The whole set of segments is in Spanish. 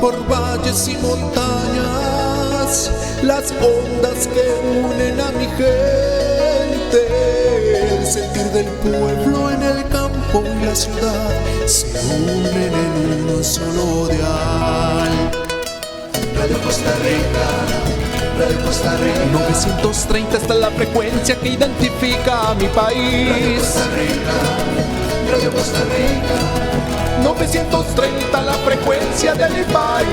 por valles y montañas, las ondas que unen a mi gente, el sentir del pueblo en el campo y la ciudad se unen en un solo dial. Radio Costa Rica, Radio Costa Rica. 930 está la frecuencia que identifica a mi país. Radio Costa Rica, Radio Costa Rica. 930 la frecuencia de mi país.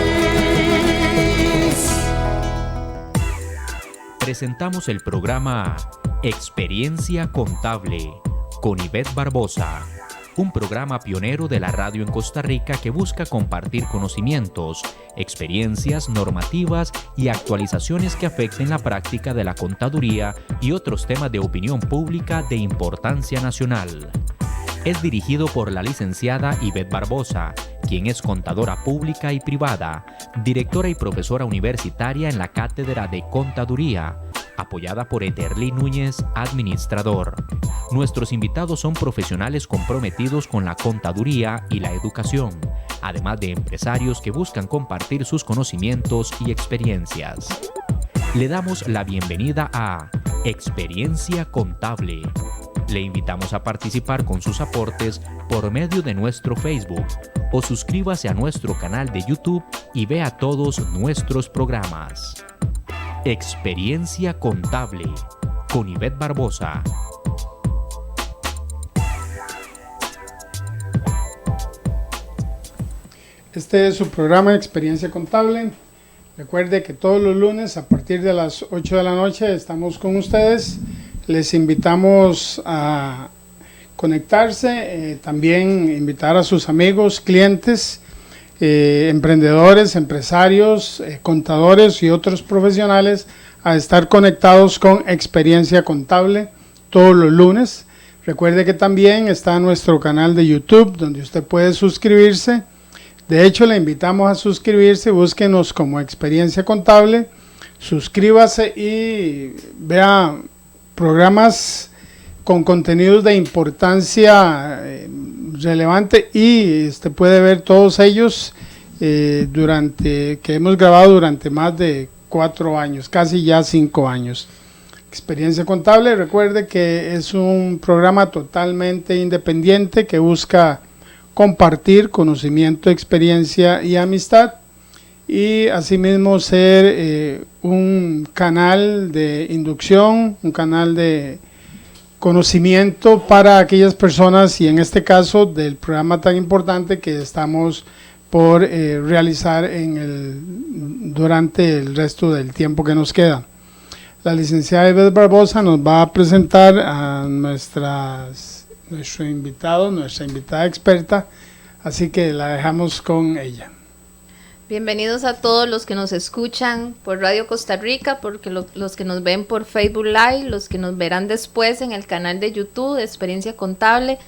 Presentamos el programa Experiencia Contable con Ivette Barbosa, un programa pionero de la radio en Costa Rica que busca compartir conocimientos, experiencias, normativas y actualizaciones que afecten la práctica de la contaduría y otros temas de opinión pública de importancia nacional. Es dirigido por la licenciada Ivette Barbosa, quien es contadora pública y privada, directora y profesora universitaria en la Cátedra de Contaduría, apoyada por Eterly Núñez, administrador. Nuestros invitados son profesionales comprometidos con la contaduría y la educación, además de empresarios que buscan compartir sus conocimientos y experiencias. Le damos la bienvenida a Experiencia Contable. Le invitamos a participar con sus aportes por medio de nuestro Facebook o suscríbase a nuestro canal de YouTube y vea todos nuestros programas. Experiencia Contable con Ivette Barbosa. Este es su programa Experiencia Contable. Recuerde que todos los lunes a partir de las 8 de la noche estamos con ustedes. Les invitamos a conectarse, también invitar a sus amigos, clientes, emprendedores, empresarios, contadores y otros profesionales a estar conectados con Experiencia Contable todos los lunes. Recuerde que también está nuestro canal de YouTube donde usted puede suscribirse. De hecho, le invitamos a suscribirse, búsquenos como Experiencia Contable, suscríbase y vea programas con contenidos de importancia relevante y puede ver todos ellos que hemos grabado durante más de 4 años, casi ya 5 años. Experiencia Contable, recuerde que es un programa totalmente independiente que busca compartir conocimiento, experiencia y amistad y asimismo ser un canal de inducción, un canal de conocimiento para aquellas personas y en este caso del programa tan importante que estamos por realizar durante el resto del tiempo que nos queda. La licenciada Ivette Barbosa nos va a presentar a nuestra invitada experta, así que la dejamos con ella. Bienvenidos a todos los que nos escuchan por Radio Costa Rica, porque los que nos ven por Facebook Live, los que nos verán después en el canal de YouTube de Experiencia Contable.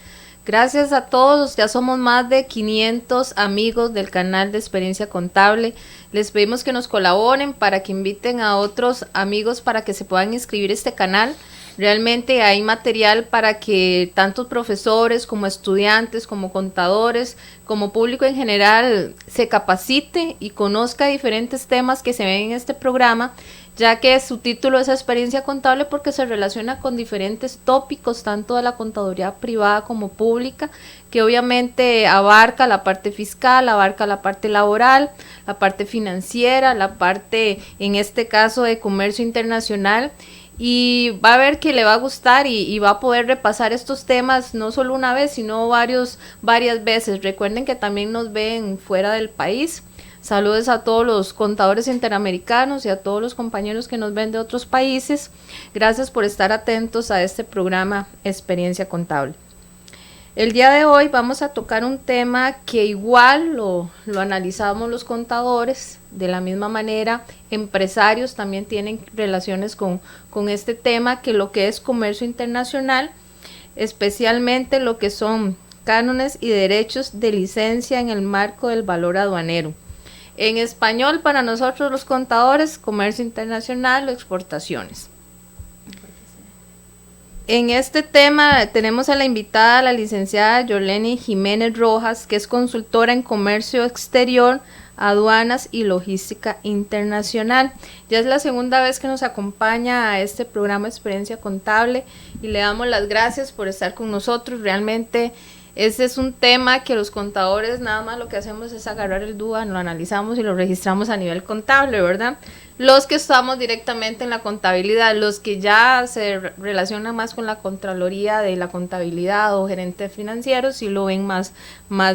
Gracias a todos, ya somos más de 500 amigos del canal de Experiencia Contable. Les pedimos que nos colaboren para que inviten a otros amigos para que se puedan inscribir a este canal. Realmente hay material para que tanto profesores como estudiantes, como contadores, como público en general se capacite y conozca diferentes temas que se ven en este programa, ya que su título es Experiencia Contable porque se relaciona con diferentes tópicos, tanto de la contaduría privada como pública, que obviamente abarca la parte fiscal, abarca la parte laboral, la parte financiera, la parte, en este caso, de comercio internacional. Y va a ver que le va a gustar y va a poder repasar estos temas no solo una vez, sino varias veces. Recuerden que también nos ven fuera del país. Saludos a todos los contadores interamericanos y a todos los compañeros que nos ven de otros países. Gracias por estar atentos a este programa Experiencia Contable. El día de hoy vamos a tocar un tema que igual lo analizamos los contadores, de la misma manera empresarios también tienen relaciones con este tema, que lo que es comercio internacional, especialmente lo que son cánones y derechos de licencia en el marco del valor aduanero. En español, para nosotros los contadores, comercio internacional o exportaciones. En este tema tenemos a la invitada, la licenciada Yorleni Jiménez Rojas, que es consultora en comercio exterior, Aduanas y Logística Internacional. Ya es la segunda vez que nos acompaña a este programa Experiencia Contable y le damos las gracias por estar con nosotros. Realmente este es un tema que los contadores nada más lo que hacemos es agarrar el DUA, lo analizamos y lo registramos a nivel contable, ¿verdad? Los que estamos directamente en la contabilidad, los que ya se relacionan más con la Contraloría de la contabilidad o gerentes financieros, sí lo ven más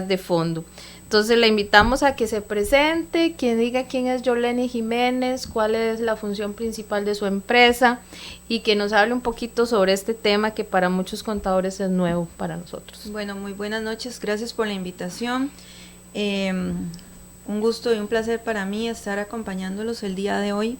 de fondo. Entonces le invitamos a que se presente, quien diga quién es Yoleni Jiménez, cuál es la función principal de su empresa y que nos hable un poquito sobre este tema que para muchos contadores es nuevo para nosotros. Bueno, muy buenas noches, gracias por la invitación. Un gusto y un placer para mí estar acompañándolos el día de hoy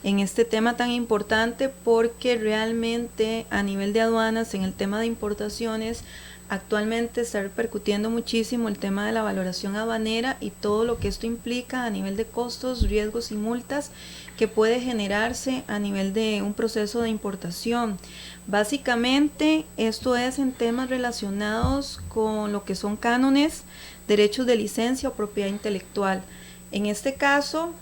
en este tema tan importante porque realmente a nivel de aduanas, en el tema de importaciones, actualmente está repercutiendo muchísimo el tema de la valoración aduanera y todo lo que esto implica a nivel de costos, riesgos y multas que puede generarse a nivel de un proceso de importación. Básicamente esto es en temas relacionados con lo que son cánones, derechos de licencia o propiedad intelectual. En este caso,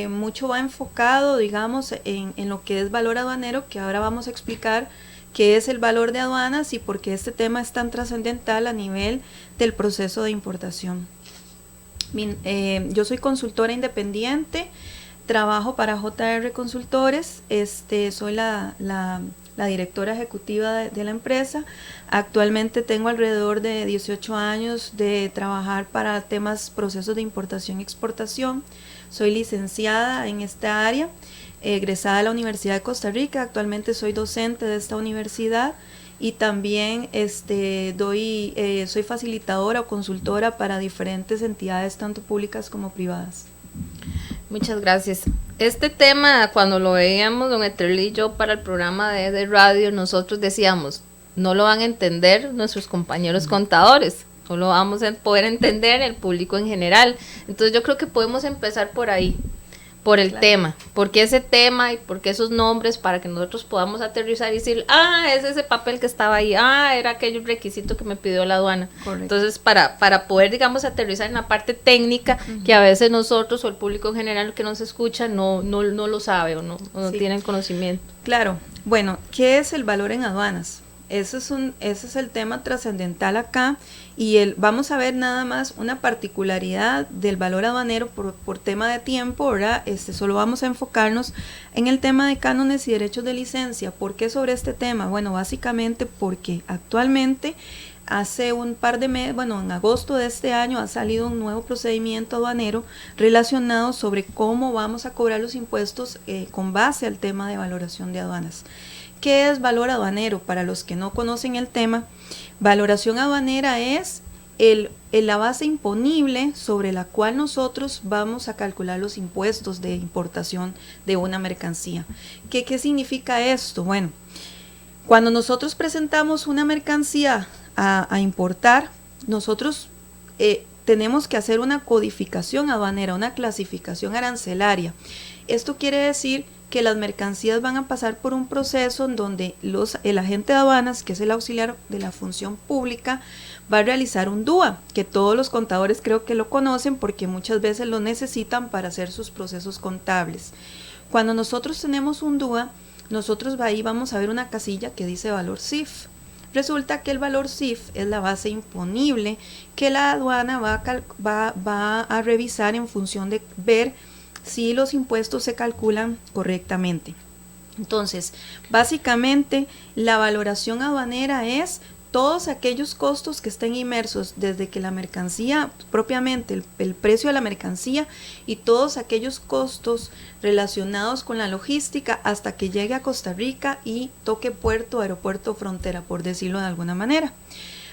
mucho va enfocado, digamos, en lo que es valor aduanero, que ahora vamos a explicar qué es el valor de aduanas y por qué este tema es tan trascendental a nivel del proceso de importación. Yo soy consultora independiente, trabajo para JR Consultores, soy la directora ejecutiva de la empresa. Actualmente tengo alrededor de 18 años de trabajar para temas, procesos de importación y exportación. Soy licenciada en esta área, egresada de la Universidad de Costa Rica. Actualmente soy docente de esta universidad y también soy facilitadora o consultora para diferentes entidades, tanto públicas como privadas. Muchas gracias. Este tema, cuando lo veíamos don Eterly y yo para el programa de radio, nosotros decíamos, no lo van a entender nuestros compañeros contadores, no lo vamos a poder entender el público en general. Entonces yo creo que podemos empezar por ahí, por el tema, porque ese tema y porque esos nombres, para que nosotros podamos aterrizar y decir, es ese papel que estaba ahí, era aquel requisito que me pidió la aduana. Correcto. Entonces para poder, digamos, aterrizar en la parte técnica, que a veces nosotros o el público en general que nos escucha no lo sabe o no sí. Tienen conocimiento. Claro, bueno, ¿qué es el valor en aduanas? Ese es el tema trascendental acá y vamos a ver nada más una particularidad del valor aduanero por tema de tiempo, ¿verdad? Solo vamos a enfocarnos en el tema de cánones y derechos de licencia. ¿Por qué sobre este tema? Bueno, básicamente porque actualmente hace un par de meses, en agosto de este año ha salido un nuevo procedimiento aduanero relacionado sobre cómo vamos a cobrar los impuestos con base al tema de valoración de aduanas. ¿Qué es valor aduanero? Para los que no conocen el tema, valoración aduanera es la base imponible sobre la cual nosotros vamos a calcular los impuestos de importación de una mercancía. ¿Qué significa esto? Bueno, cuando nosotros presentamos una mercancía a importar, nosotros tenemos que hacer una codificación aduanera, una clasificación arancelaria. Esto quiere decir que las mercancías van a pasar por un proceso en donde el agente de aduanas, que es el auxiliar de la función pública, va a realizar un DUA, que todos los contadores creo que lo conocen porque muchas veces lo necesitan para hacer sus procesos contables. Cuando nosotros tenemos un DUA, nosotros ahí vamos a ver una casilla que dice valor CIF. Resulta que el valor CIF es la base imponible que la aduana va a revisar en función de ver si los impuestos se calculan correctamente. Entonces, básicamente, la valoración aduanera es todos aquellos costos que estén inmersos desde que la mercancía, propiamente el precio de la mercancía y todos aquellos costos relacionados con la logística hasta que llegue a Costa Rica y toque puerto, aeropuerto, frontera, por decirlo de alguna manera.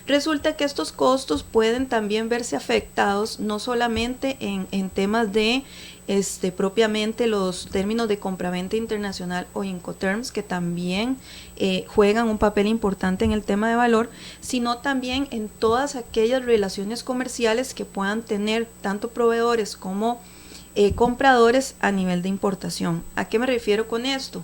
Resulta que estos costos pueden también verse afectados no solamente en temas de propiamente los términos de compraventa internacional o Incoterms, que también juegan un papel importante en el tema de valor, sino también en todas aquellas relaciones comerciales que puedan tener tanto proveedores como compradores a nivel de importación. ¿A qué me refiero con esto?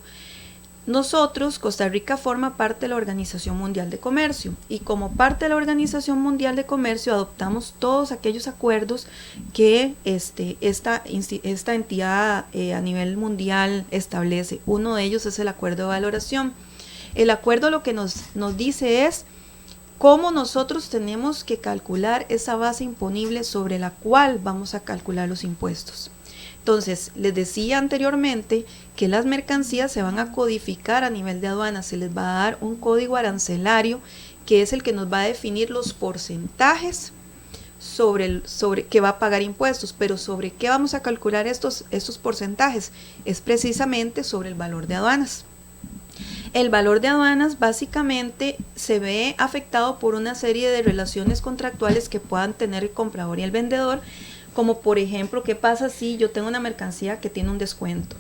Nosotros, Costa Rica forma parte de la Organización Mundial de Comercio, y como parte de la Organización Mundial de Comercio adoptamos todos aquellos acuerdos que esta entidad a nivel mundial establece. Uno de ellos es el acuerdo de valoración. El acuerdo lo que nos dice es cómo nosotros tenemos que calcular esa base imponible sobre la cual vamos a calcular los impuestos. Entonces, les decía anteriormente que las mercancías se van a codificar a nivel de aduanas, se les va a dar un código arancelario que es el que nos va a definir los porcentajes sobre que va a pagar impuestos, pero sobre qué vamos a calcular estos porcentajes, es precisamente sobre el valor de aduanas. El valor de aduanas básicamente se ve afectado por una serie de relaciones contractuales que puedan tener el comprador y el vendedor, como por ejemplo, ¿qué pasa si yo tengo una mercancía que tiene un descuento?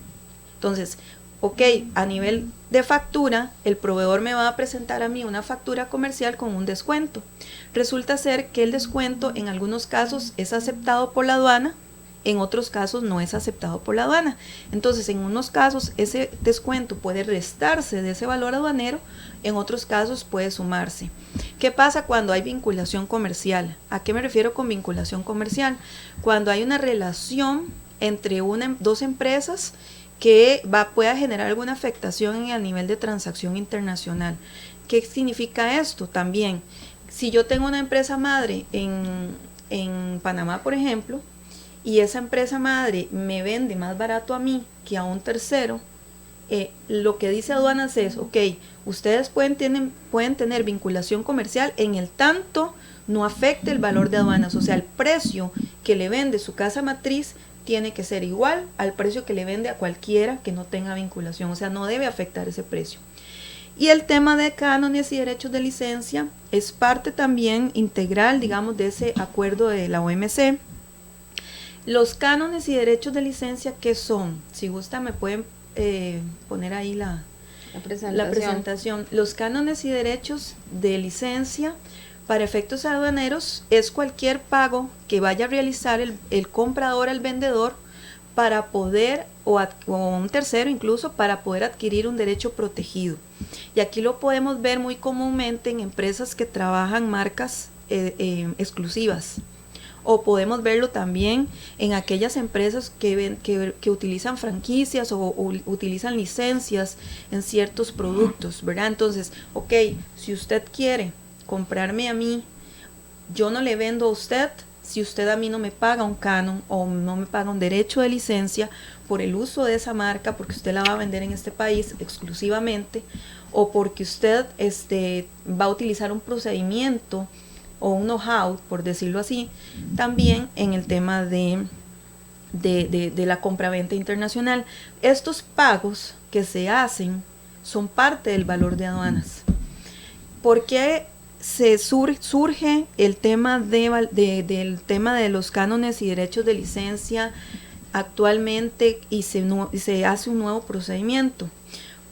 Entonces, ok, a nivel de factura, el proveedor me va a presentar a mí una factura comercial con un descuento. Resulta ser que el descuento en algunos casos es aceptado por la aduana, en otros casos no es aceptado por la aduana. Entonces, en unos casos ese descuento puede restarse de ese valor aduanero, en otros casos puede sumarse. ¿Qué pasa cuando hay vinculación comercial? ¿A qué me refiero con vinculación comercial? Cuando hay una relación entre dos empresas que pueda generar alguna afectación a nivel de transacción internacional. ¿Qué significa esto? También, si yo tengo una empresa madre en Panamá, por ejemplo, y esa empresa madre me vende más barato a mí que a un tercero, lo que dice aduanas es, ok, ustedes pueden tener vinculación comercial en el tanto no afecte el valor de aduanas, o sea, el precio que le vende su casa matriz tiene que ser igual al precio que le vende a cualquiera que no tenga vinculación, o sea, no debe afectar ese precio. Y el tema de cánones y derechos de licencia es parte también integral, digamos, de ese acuerdo de la OMC. Los cánones y derechos de licencia, ¿qué son? Si gusta me pueden poner ahí la presentación. Los cánones y derechos de licencia para efectos aduaneros es cualquier pago que vaya a realizar el comprador al vendedor para poder, o un tercero incluso, para poder adquirir un derecho protegido. Y aquí lo podemos ver muy comúnmente en empresas que trabajan marcas exclusivas. O podemos verlo también en aquellas empresas que utilizan franquicias o utilizan licencias en ciertos productos, ¿verdad? Entonces, ok, si usted quiere comprarme a mí, yo no le vendo a usted si usted a mí no me paga un canon o no me paga un derecho de licencia por el uso de esa marca, porque usted la va a vender en este país exclusivamente, o porque usted va a utilizar un procedimiento o un know-how, por decirlo así, también en el tema de la compraventa internacional. Estos pagos que se hacen son parte del valor de aduanas. ¿Por qué surge el tema del tema de los cánones y derechos de licencia actualmente y se hace un nuevo procedimiento?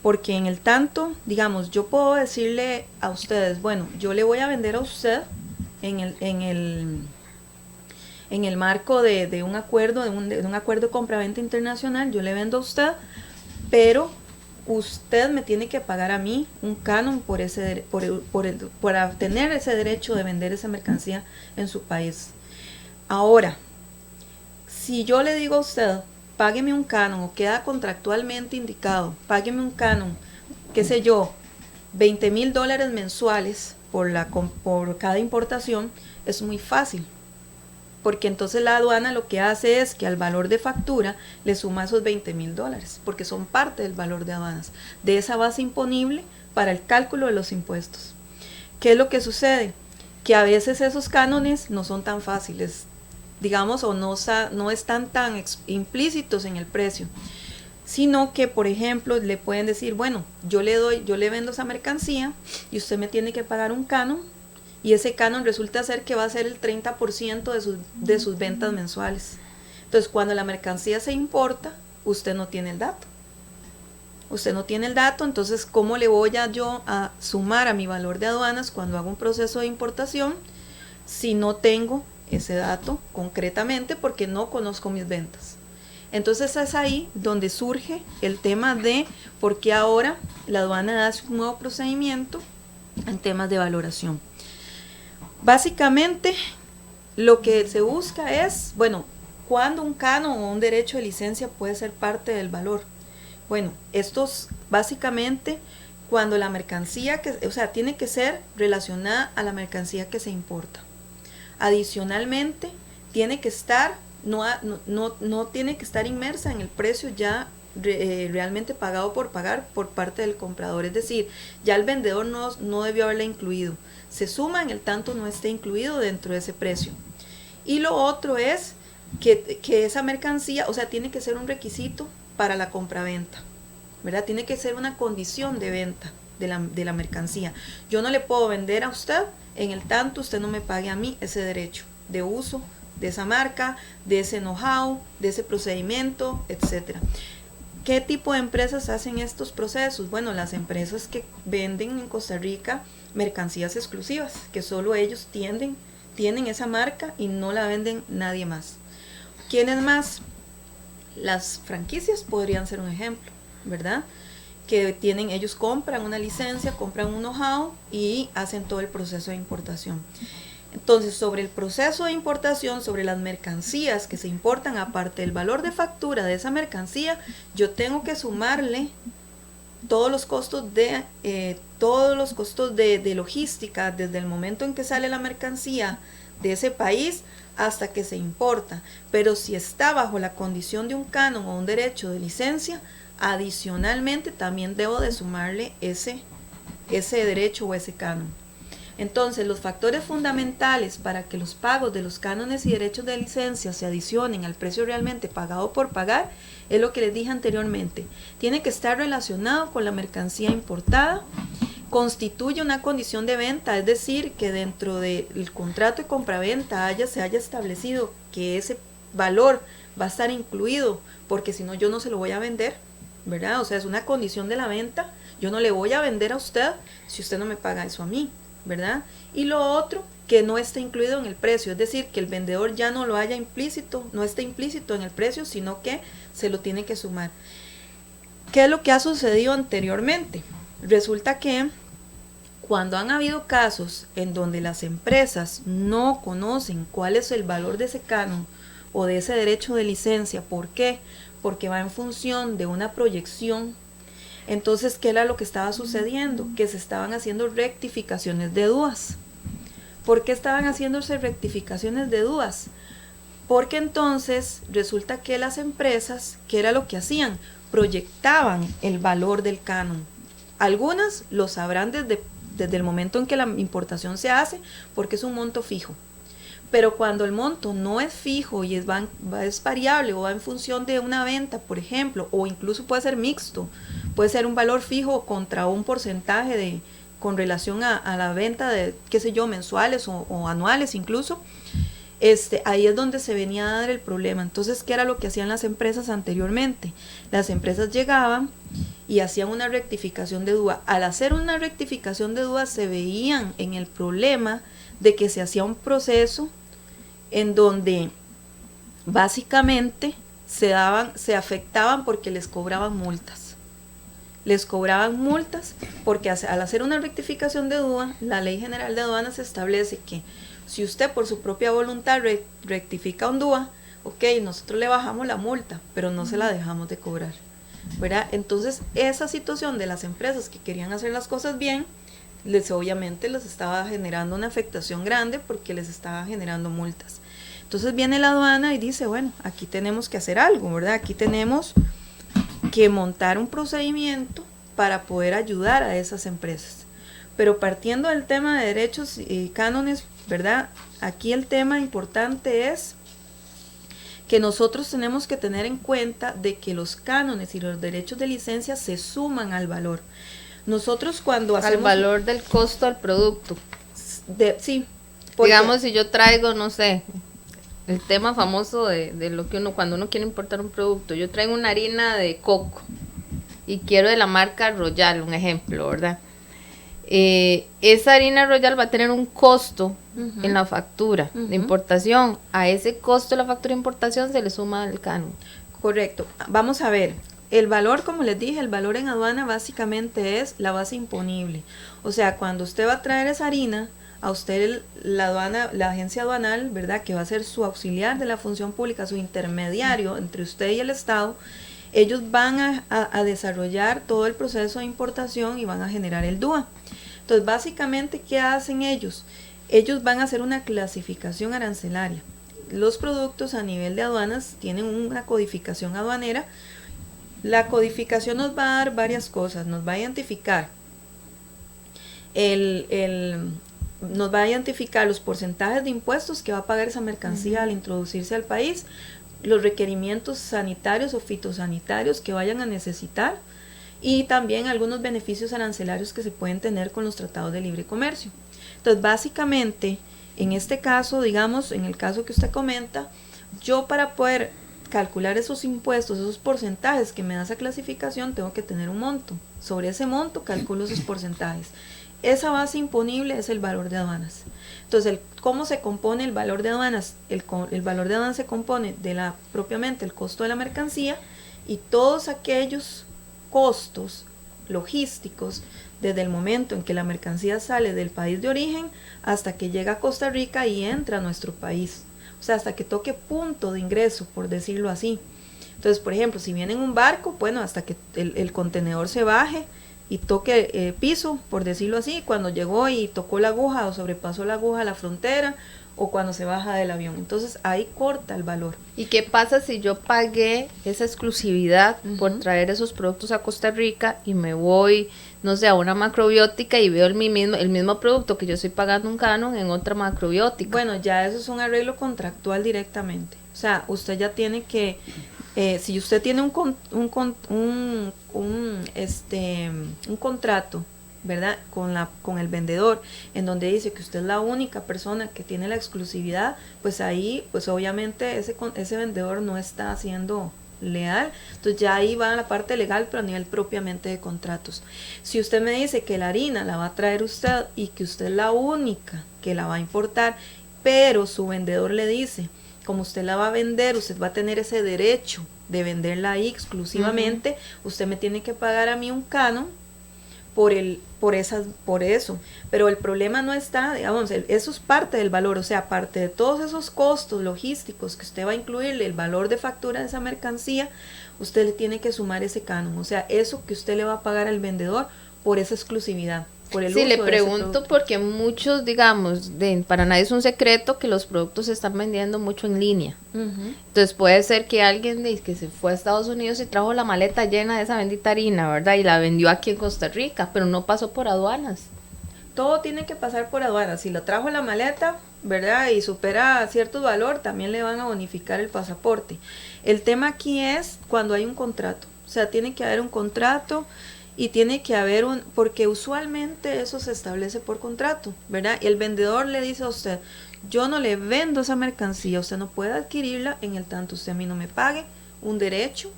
Porque en el tanto, digamos, yo puedo decirle a ustedes, bueno, yo le voy a vender a usted en el marco de un acuerdo, de un acuerdo de compraventa internacional, yo le vendo a usted, pero usted me tiene que pagar a mí un canon por tener ese derecho de vender esa mercancía en su país. Ahora, si yo le digo a usted, págueme un canon, o queda contractualmente indicado, págueme un canon, qué sé yo, $20,000 mensuales por cada importación, es muy fácil, porque entonces la aduana lo que hace es que al valor de factura le suma esos $20,000, porque son parte del valor de aduanas, de esa base imponible para el cálculo de los impuestos. ¿Qué es lo que sucede? Que a veces esos cánones no son tan fáciles, digamos, o no están tan implícitos en el precio, sino que, por ejemplo, le pueden decir, bueno, yo le vendo esa mercancía y usted me tiene que pagar un canon, y ese canon resulta ser que va a ser el 30% de sus ventas mensuales. Entonces, cuando la mercancía se importa, usted no tiene el dato. Usted no tiene el dato, entonces, ¿cómo le voy yo a sumar a mi valor de aduanas cuando hago un proceso de importación si no tengo ese dato concretamente porque no conozco mis ventas? Entonces es ahí donde surge el tema de por qué ahora la aduana hace un nuevo procedimiento en temas de valoración. Básicamente lo que se busca es, bueno, ¿cuándo un canon o un derecho de licencia puede ser parte del valor? Bueno, estos básicamente cuando la mercancía, tiene que ser relacionada a la mercancía que se importa. Adicionalmente, tiene que estar, no tiene que estar inmersa en el precio ya realmente pagado por pagar por parte del comprador. Es decir, ya el vendedor no debió haberla incluido. Se suma en el tanto no esté incluido dentro de ese precio. Y lo otro es que esa mercancía, tiene que ser un requisito para la compraventa, ¿verdad? Tiene que ser una condición de venta de la mercancía. Yo no le puedo vender a usted en el tanto usted no me pague a mí ese derecho de uso de esa marca, de ese know-how, de ese procedimiento, etcétera. ¿Qué tipo de empresas hacen estos procesos? Bueno, las empresas que venden en Costa Rica mercancías exclusivas, que solo ellos tienen esa marca y no la venden nadie más. ¿Quiénes más? Las franquicias podrían ser un ejemplo, ¿verdad? Que ellos compran una licencia, compran un know-how y hacen todo el proceso de importación. Entonces, sobre el proceso de importación, sobre las mercancías que se importan, aparte del valor de factura de esa mercancía, yo tengo que sumarle todos los costos de logística, desde el momento en que sale la mercancía de ese país hasta que se importa. Pero si está bajo la condición de un canon o un derecho de licencia, adicionalmente también debo de sumarle ese derecho o ese canon. Entonces, los factores fundamentales para que los pagos de los cánones y derechos de licencia se adicionen al precio realmente pagado por pagar es lo que les dije anteriormente. Tiene que estar relacionado con la mercancía importada, constituye una condición de venta, es decir, que dentro del contrato de compraventa se haya establecido que ese valor va a estar incluido, porque si no yo no se lo voy a vender, ¿verdad? Es una condición de la venta. Yo no le voy a vender a usted si usted no me paga eso a mí, ¿verdad? Y lo otro, que no esté incluido en el precio, es decir, que el vendedor ya no lo haya implícito, no esté implícito en el precio, sino que se lo tiene que sumar. ¿Qué es lo que ha sucedido anteriormente? Resulta que cuando han habido casos en donde las empresas no conocen cuál es el valor de ese canon o de ese derecho de licencia, ¿por qué? Porque va en función de una proyección. Entonces, ¿qué era lo que estaba sucediendo? Que se estaban haciendo rectificaciones de DUAS. ¿Por qué estaban haciéndose rectificaciones de DUAS? Porque entonces resulta que las empresas, ¿qué era lo que hacían? Proyectaban el valor del canon. Algunas lo sabrán desde el momento en que la importación se hace, porque es un monto fijo. Pero cuando el monto no es fijo y es variable o va en función de una venta, por ejemplo, o incluso puede ser mixto, puede ser un valor fijo contra un porcentaje con relación a la venta de, mensuales o anuales incluso, ahí es donde se venía a dar el problema. Entonces, ¿qué era lo que hacían las empresas anteriormente? Las empresas llegaban y hacían una rectificación de DUA. Al hacer una rectificación de DUA se veían en el problema de que se hacía un proceso en donde básicamente se afectaban porque les cobraban multas. Les cobraban multas porque al hacer una rectificación de DUA, la Ley General de Aduanas establece que si usted por su propia voluntad rectifica un DUA, ok, nosotros le bajamos la multa, pero no se la dejamos de cobrar, ¿verdad? Entonces, esa situación de las empresas que querían hacer las cosas bien, obviamente les estaba generando una afectación grande porque les estaba generando multas. Entonces viene la aduana y dice, bueno, aquí tenemos que hacer algo, ¿verdad? Aquí tenemos que montar un procedimiento para poder ayudar a esas empresas. Pero partiendo del tema de derechos y cánones, ¿verdad? Aquí el tema importante es que nosotros tenemos que tener en cuenta de que los cánones y los derechos de licencia se suman al valor. Nosotros cuando hacemos... Al valor del costo del producto. Sí. Digamos, si yo traigo, no sé, el tema famoso de lo que cuando uno quiere importar un producto, yo traigo una harina de coco y quiero de la marca Royal, un ejemplo, ¿verdad? Esa harina Royal va a tener un costo en la factura de importación. A ese costo de la factura de importación se le suma el canon. Correcto. Vamos a ver. El valor, como les dije, el valor en aduana básicamente es la base imponible. O sea, cuando usted va a traer esa harina, a usted la agencia aduanal, ¿verdad?, que va a ser su auxiliar de la función pública, su intermediario entre usted y el Estado, ellos van a desarrollar todo el proceso de importación y van a generar el DUA. Entonces, básicamente, ¿qué hacen ellos? Ellos van a hacer una clasificación arancelaria. Los productos a nivel de aduanas tienen una codificación aduanera. La codificación nos va a dar varias cosas. Nos va a identificar nos va a identificar los porcentajes de impuestos que va a pagar esa mercancía al introducirse al país, los requerimientos sanitarios o fitosanitarios que vayan a necesitar y también algunos beneficios arancelarios que se pueden tener con los tratados de libre comercio. Entonces, básicamente, en este caso, digamos, en el caso que usted comenta, yo para poder calcular esos impuestos, esos porcentajes que me da esa clasificación, tengo que tener un monto. Sobre ese monto calculo esos porcentajes. Esa base imponible es el valor de aduanas. Entonces, ¿cómo se compone el valor de aduanas? El valor de aduanas se compone de propiamente el costo de la mercancía y todos aquellos costos logísticos desde el momento en que la mercancía sale del país de origen hasta que llega a Costa Rica y entra a nuestro país. O sea, hasta que toque punto de ingreso, por decirlo así. Entonces, por ejemplo, si viene en un barco, bueno, hasta que el contenedor se baje y toque piso, por decirlo así, cuando llegó y tocó la aguja o sobrepasó la aguja a la frontera, o cuando se baja del avión. Entonces ahí corta el valor. ¿Y qué pasa si yo pagué esa exclusividad por traer esos productos a Costa Rica y me voy, no sé, a una macrobiótica y veo el mismo producto que yo estoy pagando un canon en otra macrobiótica? Bueno, ya eso es un arreglo contractual directamente. O sea, usted ya tiene que, si usted tiene un contrato, ¿verdad?, con el vendedor, en donde dice que usted es la única persona que tiene la exclusividad, pues ahí, pues obviamente ese vendedor no está siendo leal. Entonces ya ahí va la parte legal, pero a nivel propiamente de contratos. Si usted me dice que la harina la va a traer usted y que usted es la única que la va a importar, pero su vendedor le dice, como usted la va a vender, usted va a tener ese derecho de venderla ahí exclusivamente, usted me tiene que pagar a mí un canon por eso, pero el problema no está, digamos, eso es parte del valor, o sea, aparte de todos esos costos logísticos que usted va a incluirle el valor de factura de esa mercancía, usted le tiene que sumar ese canon, o sea, eso que usted le va a pagar al vendedor por esa exclusividad. Por el sí, uso le de pregunto porque muchos, digamos, para nadie es un secreto que los productos se están vendiendo mucho en línea. Entonces puede ser que alguien que se fue a Estados Unidos y trajo la maleta llena de esa bendita harina, ¿verdad? Y la vendió aquí en Costa Rica, pero no pasó por aduanas. Todo tiene que pasar por aduanas. Si la trajo la maleta, ¿verdad?, y supera cierto valor, también le van a bonificar el pasaporte. El tema aquí es cuando hay un contrato. O sea, tiene que haber un contrato. Y tiene que haber porque usualmente eso se establece por contrato, ¿verdad? Y el vendedor le dice a usted, yo no le vendo esa mercancía, usted no puede adquirirla en el tanto usted a mí no me pague un derecho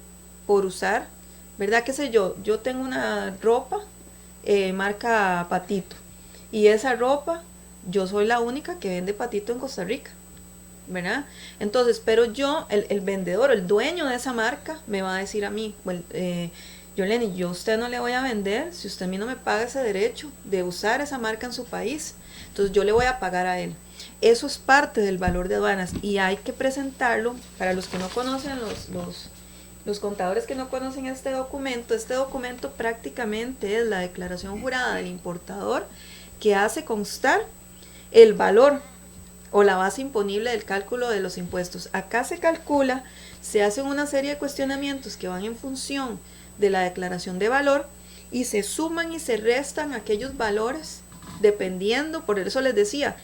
por usar, ¿verdad? Qué sé yo tengo una ropa marca Patito, y esa ropa yo soy la única que vende Patito en Costa Rica, ¿verdad? Entonces, pero yo, el vendedor, el dueño de esa marca, me va a decir a mí, Yoleni, yo a usted no le voy a vender si usted a mí no me paga ese derecho de usar esa marca en su país. Entonces yo le voy a pagar a él. Eso es parte del valor de aduanas y hay que presentarlo para los que no conocen, los contadores que no conocen este documento prácticamente es la declaración jurada del importador que hace constar el valor o la base imponible del cálculo de los impuestos. Acá se calcula, se hacen una serie de cuestionamientos que van en función de la declaración de valor y se suman y se restan aquellos valores dependiendo, por eso les decía,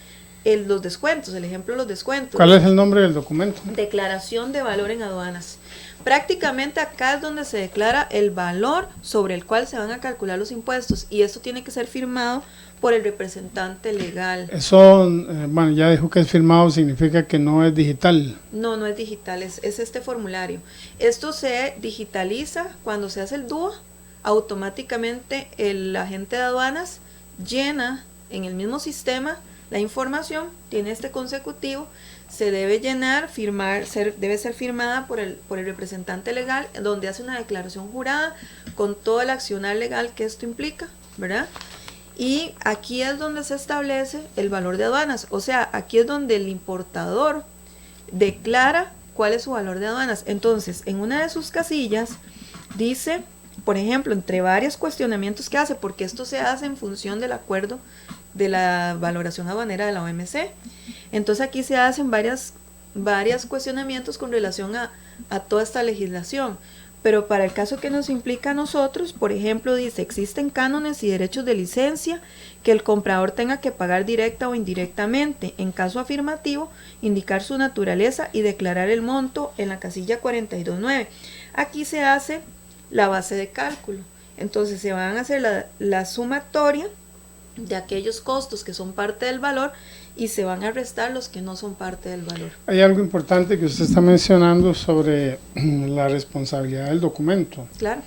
los descuentos, el ejemplo de los descuentos. ¿Cuál es el nombre del documento? Declaración de valor en aduanas. Prácticamente acá es donde se declara el valor sobre el cual se van a calcular los impuestos y esto tiene que ser firmado por el representante legal. Eso, bueno, ya dijo que es firmado, significa que no es digital. No, no es digital, es este formulario. Esto se digitaliza cuando se hace el DUA, automáticamente el agente de aduanas llena en el mismo sistema la información, tiene este consecutivo, se debe llenar, debe ser firmada por el representante legal, donde hace una declaración jurada con todo el accionar legal que esto implica, ¿verdad? Y aquí es donde se establece el valor de aduanas, o sea, aquí es donde el importador declara cuál es su valor de aduanas. Entonces, en una de sus casillas dice, por ejemplo, entre varios cuestionamientos que hace, porque esto se hace en función del acuerdo de la valoración aduanera de la OMC. Entonces aquí se hacen varios cuestionamientos con relación a toda esta legislación. Pero para el caso que nos implica a nosotros, por ejemplo, dice, existen cánones y derechos de licencia que el comprador tenga que pagar directa o indirectamente. En caso afirmativo, indicar su naturaleza y declarar el monto en la casilla 42.9. Aquí se hace la base de cálculo. Entonces se van a hacer la sumatoria de aquellos costos que son parte del valor y se van a restar los que no son parte del valor. Hay algo importante que usted está mencionando sobre la responsabilidad del documento. Claro,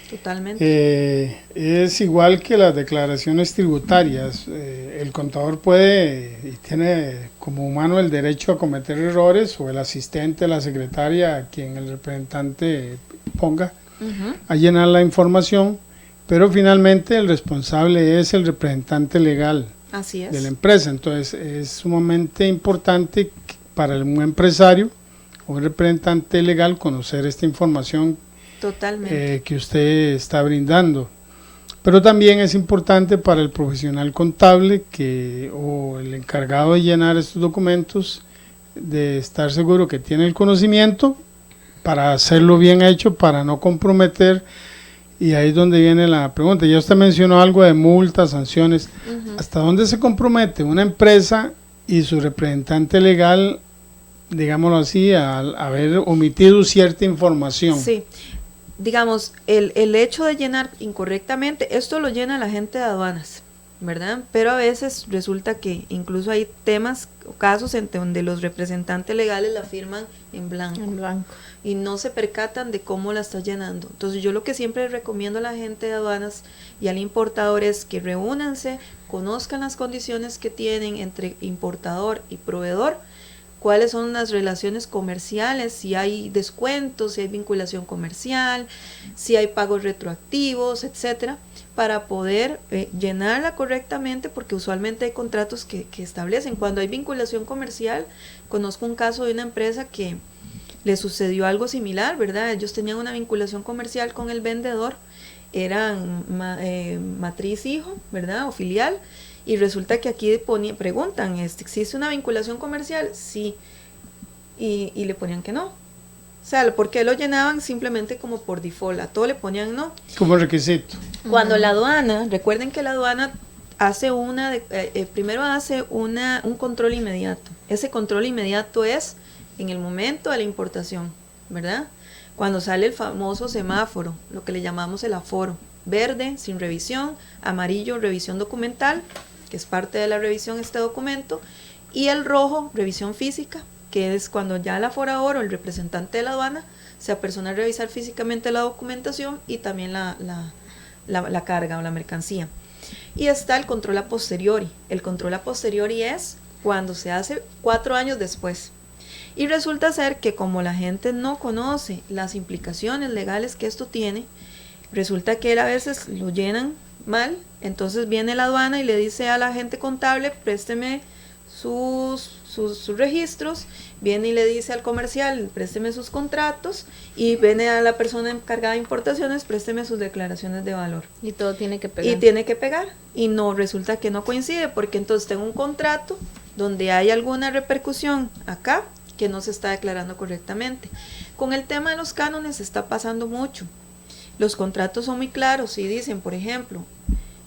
totalmente. Es igual que las declaraciones tributarias. El contador puede y tiene como humano el derecho a cometer errores, o el asistente, la secretaria, a quien el representante ponga a llenar la información, pero finalmente el responsable es el representante legal. Así es. De la empresa. Entonces es sumamente importante para un empresario o un representante legal conocer esta información que usted está brindando. Pero también es importante para el profesional contable o el encargado de llenar estos documentos, de estar seguro que tiene el conocimiento para hacerlo bien hecho, para no comprometer. Y ahí es donde viene la pregunta. Ya usted mencionó algo de multas, sanciones. ¿Hasta dónde se compromete una empresa y su representante legal, digámoslo así, al haber omitido cierta información? Sí, digamos, el hecho de llenar incorrectamente, esto lo llena la gente de aduanas, ¿verdad? Pero a veces resulta que incluso hay temas o casos en donde los representantes legales la firman en blanco. Y no se percatan de cómo la está llenando. Entonces yo lo que siempre recomiendo a la gente de aduanas y al importador es que reúnanse, conozcan las condiciones que tienen entre importador y proveedor, cuáles son las relaciones comerciales, si hay descuentos, si hay vinculación comercial, si hay pagos retroactivos, etcétera, para poder llenarla correctamente, porque usualmente hay contratos que establecen. Cuando hay vinculación comercial, conozco un caso de una empresa que le sucedió algo similar, ¿verdad? Ellos tenían una vinculación comercial con el vendedor, eran matriz-hijo, ¿verdad? O filial, y resulta que aquí preguntan, ¿existe una vinculación comercial? Sí, y le ponían que no. O sea, ¿por qué lo llenaban? Simplemente como por default, a todo le ponían no. Como requisito. Cuando la aduana, recuerden que la aduana hace primero hace un control inmediato. Ese control inmediato es en el momento de la importación, ¿verdad? Cuando sale el famoso semáforo, lo que le llamamos el aforo, verde, sin revisión, amarillo, revisión documental, que es parte de la revisión este documento, y el rojo, revisión física, que es cuando ya el aforador o el representante de la aduana se apersona a revisar físicamente la documentación y también la carga o la mercancía. Y está el control a posteriori. El control a posteriori es cuando se hace 4 años después. Y resulta ser que como la gente no conoce las implicaciones legales que esto tiene, resulta que a veces lo llenan mal, entonces viene la aduana y le dice a la gente contable, présteme sus registros, viene y le dice al comercial, présteme sus contratos, y viene a la persona encargada de importaciones, présteme sus declaraciones de valor. Y todo tiene que pegar. Y tiene que pegar, y no, resulta que no coincide, porque entonces tengo un contrato donde hay alguna repercusión acá, que no se está declarando correctamente. Con el tema de los cánones está pasando mucho. Los contratos son muy claros y dicen, por ejemplo,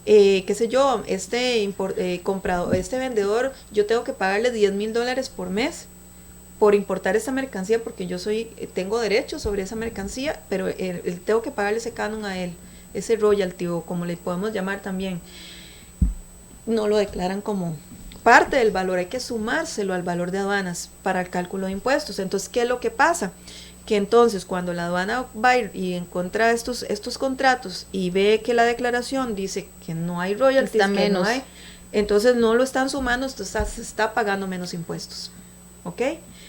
qué sé yo, este vendedor, yo tengo que pagarle $10,000 por mes por importar esa mercancía, porque yo tengo derecho sobre esa mercancía, pero tengo que pagarle ese canon a él, ese royalty, o como le podemos llamar también. No lo declaran como parte del valor, hay que sumárselo al valor de aduanas para el cálculo de impuestos. Entonces, ¿qué es lo que pasa? Que entonces cuando la aduana va y encuentra estos contratos y ve que la declaración dice que no hay royalties, que no hay, Entonces no lo están sumando, entonces se está pagando menos impuestos. ¿Ok?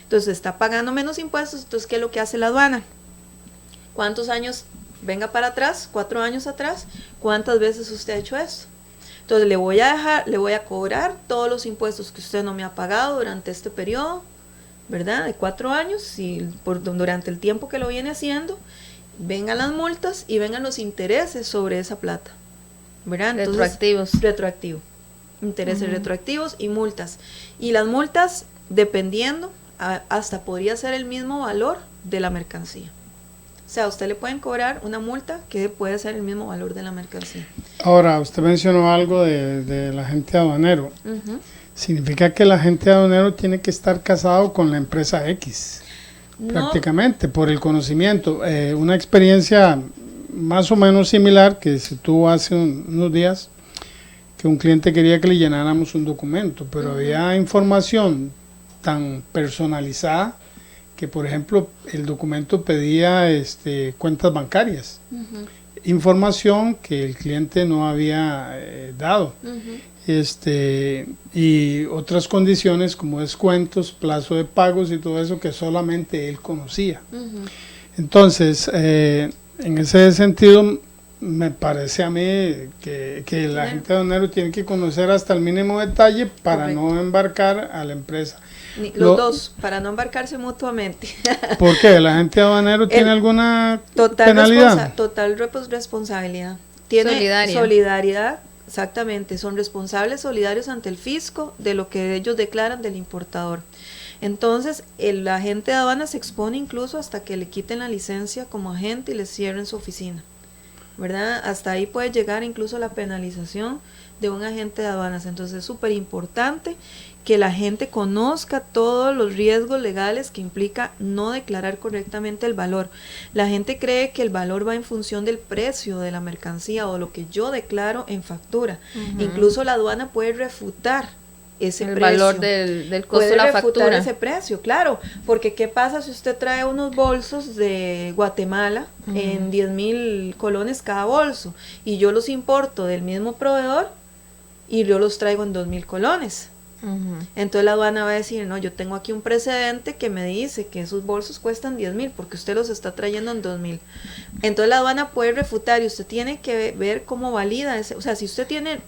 Entonces se está pagando menos impuestos, entonces ¿qué es lo que hace la aduana? ¿Cuántos años? Venga para atrás, 4 años atrás, ¿cuántas veces usted ha hecho esto? Entonces le voy a cobrar todos los impuestos que usted no me ha pagado durante este periodo, ¿verdad? De 4 años, y durante el tiempo que lo viene haciendo, vengan las multas y vengan los intereses sobre esa plata, ¿verdad? Entonces, retroactivo. Intereses retroactivos y multas. Y las multas, dependiendo, hasta podría ser el mismo valor de la mercancía. O sea, a usted le pueden cobrar una multa que puede ser el mismo valor de la mercancía. Ahora, usted mencionó algo del agente aduanero. Significa que el agente aduanero tiene que estar casado con la empresa X, prácticamente, por el conocimiento. Una experiencia más o menos similar que se tuvo hace unos días, que un cliente quería que le llenáramos un documento, pero había información tan personalizada que, por ejemplo, el documento pedía cuentas bancarias, información que el cliente no había dado, y otras condiciones como descuentos, plazo de pagos y todo eso que solamente él conocía. Entonces, en ese sentido, me parece a mí que el agente aduanero tiene que conocer hasta el mínimo detalle para no embarcar a la empresa. Los dos, para no embarcarse mutuamente. ¿Por qué? ¿El agente aduanero tiene alguna penalidad? Total responsabilidad. Tiene solidaridad, exactamente. Son responsables solidarios ante el fisco de lo que ellos declaran del importador. Entonces, el agente de aduanas se expone incluso hasta que le quiten la licencia como agente y le cierren su oficina, ¿verdad? Hasta ahí puede llegar incluso la penalización de un agente de aduanas. Entonces es súper importante que la gente conozca todos los riesgos legales que implica no declarar correctamente el valor. La gente cree que el valor va en función del precio de la mercancía o lo que yo declaro en factura. Incluso la aduana puede refutar ese precio. El valor del costo de la factura. Ese precio, claro, porque ¿qué pasa si usted trae unos bolsos de Guatemala en 10,000 colones cada bolso y yo los importo del mismo proveedor y yo los traigo en 2,000 colones? Entonces la aduana va a decir, no, yo tengo aquí un precedente que me dice que esos bolsos cuestan 10,000 porque usted los está trayendo en 2,000. Entonces la aduana puede refutar y usted tiene que ver cómo valida ese, o sea, si usted tiene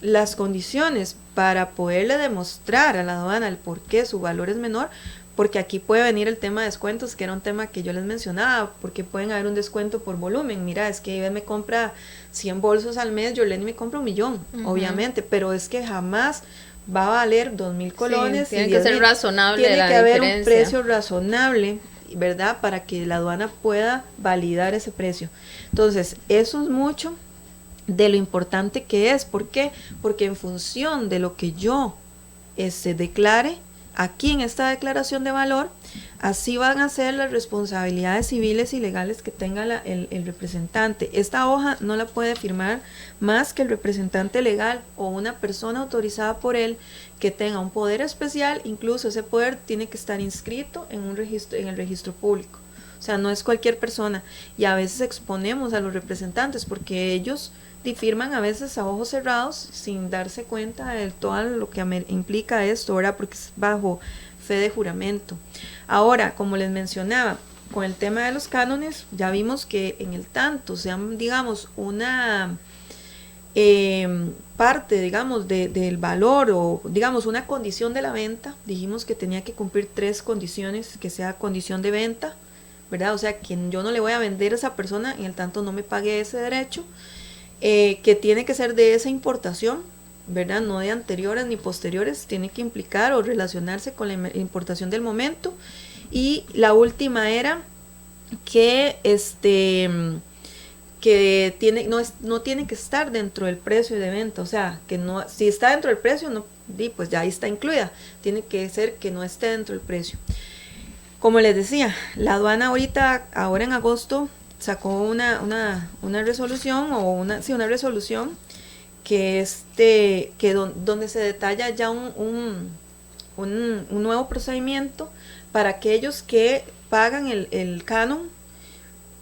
las condiciones para poderle demostrar a la aduana el por qué su valor es menor, porque aquí puede venir el tema de descuentos, que era un tema que yo les mencionaba, porque pueden haber un descuento por volumen. Mira, es que Ivette me compra 100 bolsos al mes, Yolene me compra 1,000,000, obviamente, pero es que jamás va a valer 2,000 colones. Sí, tiene que ser razonable. Tiene que haber un precio razonable, ¿verdad? Para que la aduana pueda validar ese precio. Entonces, eso es mucho de lo importante que es. ¿Por qué? Porque en función de lo que yo declare aquí en esta declaración de valor, así van a ser las responsabilidades civiles y legales que tenga el representante. Esta hoja no la puede firmar más que el representante legal o una persona autorizada por él que tenga un poder especial. Incluso ese poder tiene que estar inscrito en un registro, en el registro público. O sea, no es cualquier persona. Y a veces exponemos a los representantes porque ellos firman a veces a ojos cerrados sin darse cuenta de todo lo que implica esto, ¿verdad? Porque es bajo fe de juramento. Ahora, como les mencionaba, con el tema de los cánones, ya vimos que en el tanto sean, digamos, una parte, digamos, del valor o, digamos, una condición de la venta, dijimos que tenía que cumplir 3 condiciones, que sea condición de venta, ¿verdad? O sea, que yo no le voy a vender a esa persona en el tanto no me pague ese derecho, que tiene que ser de esa importación, ¿verdad? No de anteriores ni posteriores, tiene que implicar o relacionarse con la importación del momento. Y la última era que no tiene que estar dentro del precio de venta, o sea, que no, si está dentro del precio, no, pues ya ahí está incluida, tiene que ser que no esté dentro del precio. Como les decía, la aduana ahora en agosto, sacó una resolución o una resolución que donde se detalla ya un nuevo procedimiento para aquellos que pagan el canon,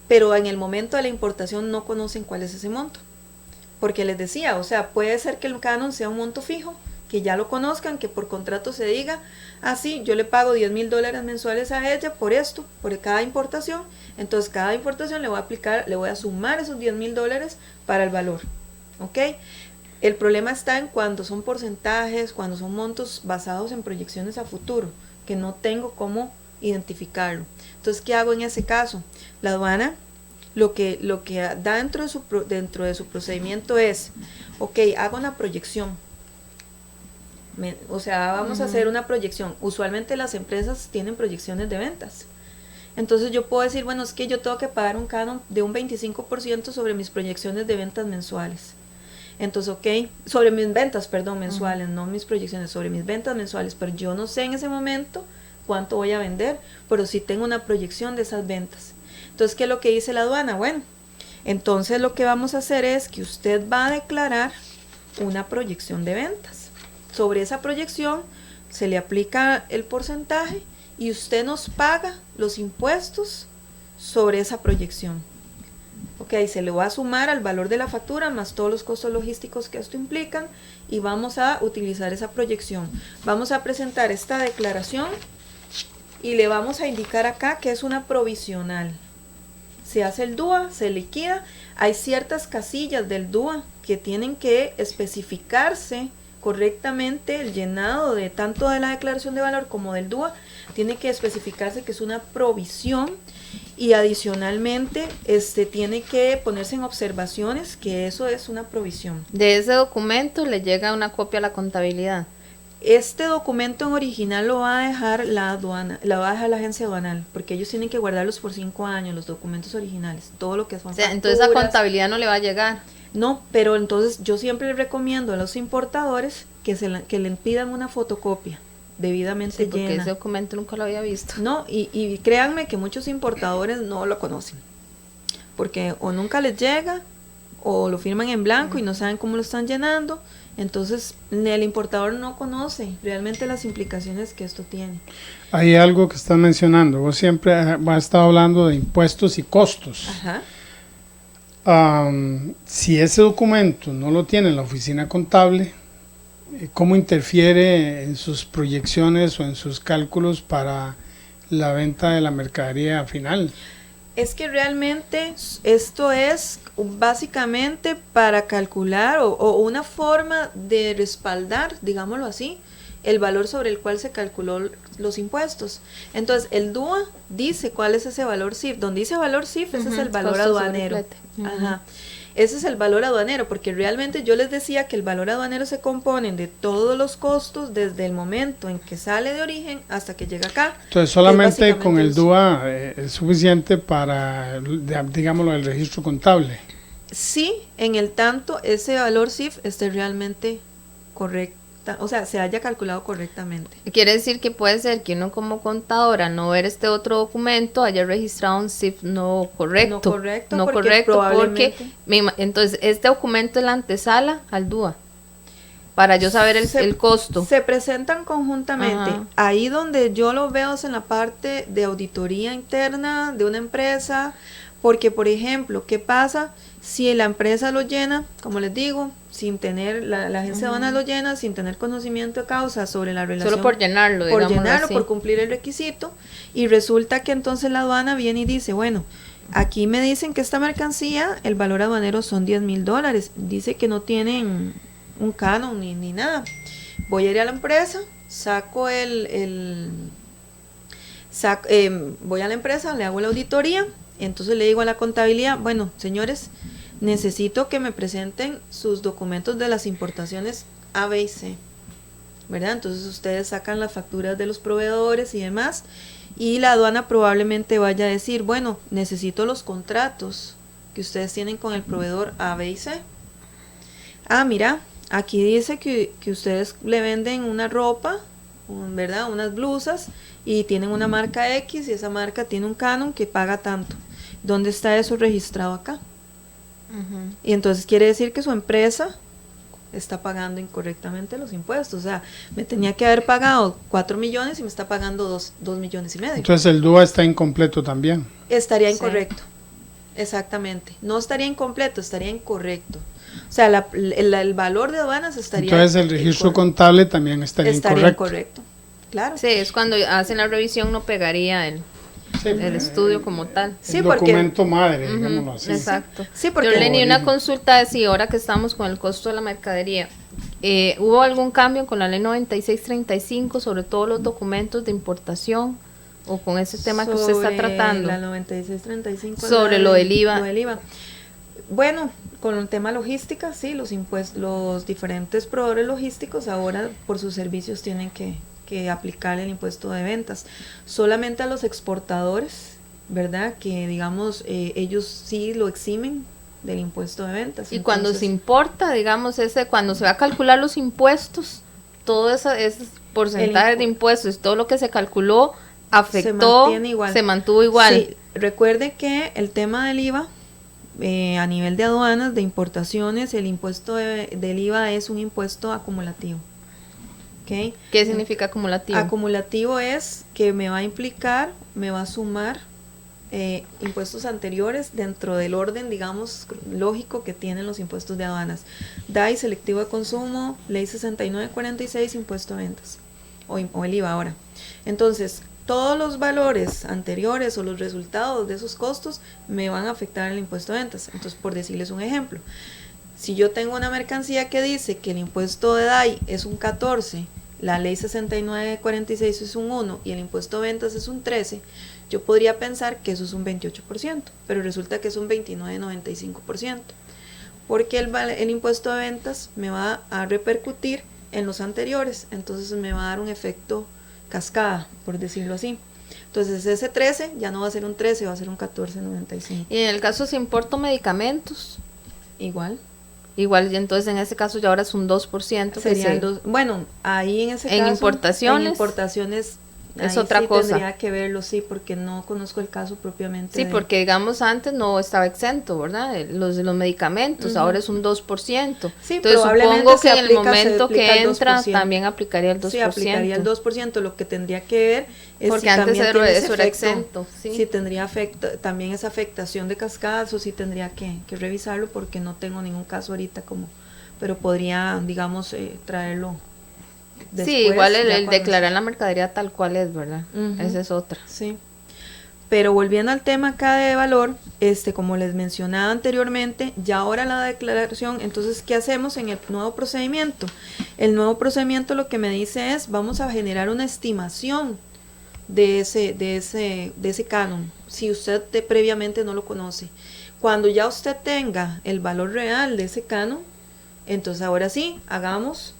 pero en el momento de la importación no conocen cuál es ese monto, porque les decía, o sea, puede ser que el canon sea un monto fijo, que ya lo conozcan, que por contrato se diga, sí, yo le pago $10,000 mensuales a ella por esto, por cada importación, entonces cada importación le voy a sumar esos $10,000 para el valor, ¿ok? El problema está en cuando son porcentajes, cuando son montos basados en proyecciones a futuro, que no tengo cómo identificarlo. Entonces, ¿qué hago en ese caso? La aduana lo que da dentro de su procedimiento es, ok, hago una proyección. Vamos a hacer una proyección. Usualmente las empresas tienen proyecciones de ventas. Entonces yo puedo decir, bueno, es que yo tengo que pagar un canon de un 25% sobre mis proyecciones de ventas mensuales. Entonces, ok, sobre mis ventas, perdón, mensuales, no mis proyecciones, sobre mis ventas mensuales, pero yo no sé en ese momento cuánto voy a vender, pero sí tengo una proyección de esas ventas. Entonces, ¿qué es lo que dice la aduana? Bueno, entonces lo que vamos a hacer es que usted va a declarar una proyección de ventas. Sobre esa proyección se le aplica el porcentaje y usted nos paga los impuestos sobre esa proyección. Ok, se le va a sumar al valor de la factura más todos los costos logísticos que esto implican y vamos a utilizar esa proyección. Vamos a presentar esta declaración y le vamos a indicar acá que es una provisional. Se hace el DUA, se liquida. Hay ciertas casillas del DUA que tienen que especificarse correctamente. El llenado de tanto de la declaración de valor como del DUA tiene que especificarse que es una provisión y adicionalmente tiene que ponerse en observaciones que eso es una provisión. De ese documento le llega una copia a la contabilidad. Este documento en original lo va a dejar la aduana, lo va a dejar la agencia aduanal, porque ellos tienen que guardarlos por 5 años, los documentos originales, todo lo que son facturas. Entonces a contabilidad no le va a llegar. No, pero entonces yo siempre les recomiendo a los importadores que le pidan una fotocopia debidamente sí, porque llena. Ese documento nunca lo había visto. No, y créanme que muchos importadores no lo conocen, porque o nunca les llega, o lo firman en blanco y no saben cómo lo están llenando. Entonces el importador no conoce realmente las implicaciones que esto tiene. Hay algo que estás mencionando, vos siempre has estado hablando de impuestos y costos. Ajá. Si ese documento no lo tiene la oficina contable, ¿cómo interfiere en sus proyecciones o en sus cálculos para la venta de la mercadería final? Es que realmente esto es básicamente para calcular o una forma de respaldar, digámoslo así, el valor sobre el cual se calculó los impuestos. Entonces, el DUA dice cuál es ese valor CIF. Donde dice valor CIF, ese es el valor aduanero. Ajá. Ese es el valor aduanero, porque realmente yo les decía que el valor aduanero se compone de todos los costos desde el momento en que sale de origen hasta que llega acá. Entonces solamente con el DUA es suficiente para, digámoslo, el registro contable. Sí, en el tanto ese valor CIF esté realmente correcto. O sea, se haya calculado correctamente. Quiere decir que puede ser que uno como contadora no ver este otro documento haya registrado un CIF no correcto. No correcto, porque entonces este documento es la antesala al DUA para yo saber el costo. Se presentan conjuntamente. Ajá. Ahí donde yo lo veo es en la parte de auditoría interna de una empresa, porque por ejemplo, ¿qué pasa si la empresa lo llena, como les digo, sin tener, la agencia aduanal lo llena, sin tener conocimiento de causa sobre la relación? Solo por llenarlo, por cumplir el requisito, y resulta que entonces la aduana viene y dice, bueno, aquí me dicen que esta mercancía, el valor aduanero son $10,000, dice que no tienen un canon ni nada. Voy a ir a la empresa, voy a la empresa, le hago la auditoría, entonces le digo a la contabilidad, bueno, señores, necesito que me presenten sus documentos de las importaciones A, B y C, ¿verdad? Entonces ustedes sacan las facturas de los proveedores y demás, y la aduana probablemente vaya a decir, bueno, necesito los contratos que ustedes tienen con el proveedor A, B y C. Mira, aquí dice que ustedes le venden una ropa, ¿verdad? Unas blusas, y tienen una marca X, y esa marca tiene un canon que paga tanto. ¿Dónde está eso registrado acá? Y entonces quiere decir que su empresa está pagando incorrectamente los impuestos. O sea, me tenía que haber pagado 4 millones y me está pagando 2 millones y medio. Entonces el DUA está incompleto también. Estaría incorrecto. Exactamente. No estaría incompleto, estaría incorrecto. O sea, el valor de aduanas estaría... Entonces el registro contable también estaría incorrecto. Claro. Sí, es cuando hacen la revisión no pegaría el estudio como tal. Sí, el documento madre, digámoslo así. Exacto. Sí, porque... Yo le una consulta de si ahora que estamos con el costo de la mercadería, ¿hubo algún cambio con la ley 9635 sobre todos los documentos de importación o con ese tema que usted está tratando? La 9635 sobre lo del IVA. Lo del IVA. Bueno, con el tema logística, sí, los impuestos, los diferentes proveedores logísticos ahora por sus servicios tienen que aplicar el impuesto de ventas. Solamente a los exportadores, ¿verdad? Que digamos, ellos sí lo eximen del impuesto de ventas. Y cuando se importa, digamos, cuando se va a calcular los impuestos, todo ese porcentaje de impuestos, todo lo que se calculó, afectó, se mantuvo igual. Sí, recuerde que el tema del IVA, a nivel de aduanas, de importaciones, el impuesto del IVA es un impuesto acumulativo. ¿Okay? ¿Qué significa acumulativo? Acumulativo es que me va a implicar, me va a sumar impuestos anteriores dentro del orden, digamos, lógico que tienen los impuestos de aduanas. DAI, selectivo de consumo, ley 6946, impuesto a ventas, o el IVA ahora. Entonces, todos los valores anteriores o los resultados de esos costos me van a afectar el impuesto de ventas. Entonces, por decirles un ejemplo, si yo tengo una mercancía que dice que el impuesto de DAI es un 14, la ley 6946 es un 1 y el impuesto de ventas es un 13, yo podría pensar que eso es un 28%, pero resulta que es un 29,95%, porque el impuesto de ventas me va a repercutir en los anteriores, entonces me va a dar un efecto cascada, por decirlo así. Entonces ese 13 ya no va a ser un 13, va a ser un 14,95. Y en el caso si importo medicamentos, igual, y entonces en ese caso ya ahora es un 2%. Sería bueno, ahí en ese caso. En importaciones es otra cosa. Tendría que verlo, sí, porque no conozco el caso propiamente. Sí, porque digamos antes no estaba exento, ¿verdad? Los medicamentos, ahora es un 2%. Sí, entonces supongo que en el momento que entra también aplicaría el 2%. Sí, aplicaría el 2%, lo que tendría que ver es porque si antes también eso era exento. Sí. Si tendría también esa afectación de cascadas, o si tendría que revisarlo, porque no tengo ningún caso ahorita pero podría, digamos, traerlo. Después, sí, igual el declarar la mercadería tal cual es, ¿verdad? Esa es otra. Sí. Pero volviendo al tema acá de valor, como les mencionaba anteriormente, ya ahora la declaración, entonces, ¿qué hacemos en el nuevo procedimiento? El nuevo procedimiento lo que me dice es, vamos a generar una estimación de ese canon, si usted previamente no lo conoce. Cuando ya usted tenga el valor real de ese canon, entonces ahora sí, hagamos